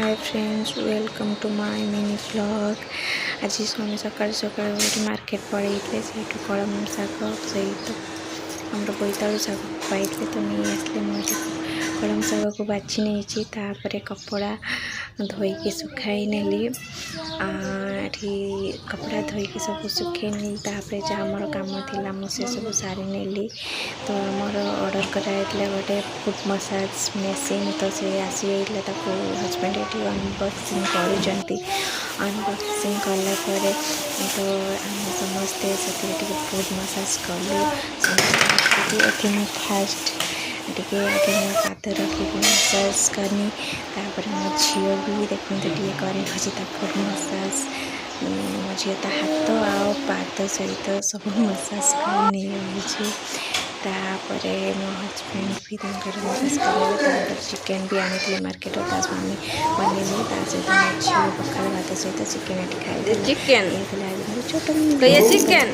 Hi friends, welcome to my mini vlog. आज आम सकाल सकाल मार्केट पड़े से कलम शाग सहित आम बोईतालु शाग पाई तो नहीं आसले मुझे कलम शाग को बाछि नहीं कपड़ा धोईकी सुखाई नेली कपड़ा धोईकी सब सुखे नेली जहाँ मोर काम थिला मुझे सब सारी नेली। तो आमर ऑर्डर कराइला गोटे फुट मसाज मेसीन तो से आसी हजबैंड ये अनबॉक्सिंग कर अनबॉक्सिंग कलापर तो आम समस्ते से फुट मसाज कलु समस्ते मुझे फास्ट टे आगे मो पाद रखी मसाज करनी मो झील भी देखते टे कर फुट मसाज मो झी तो हाथ आ पाद सहित सब मसाज कर तापर मो हजबैंड भी मसाज कर चिकेन भी आनी मार्केट स्वामी बनैली सहित मो झील पखाल भात सहित चिकेन खाई चिकेन छोट चिकेन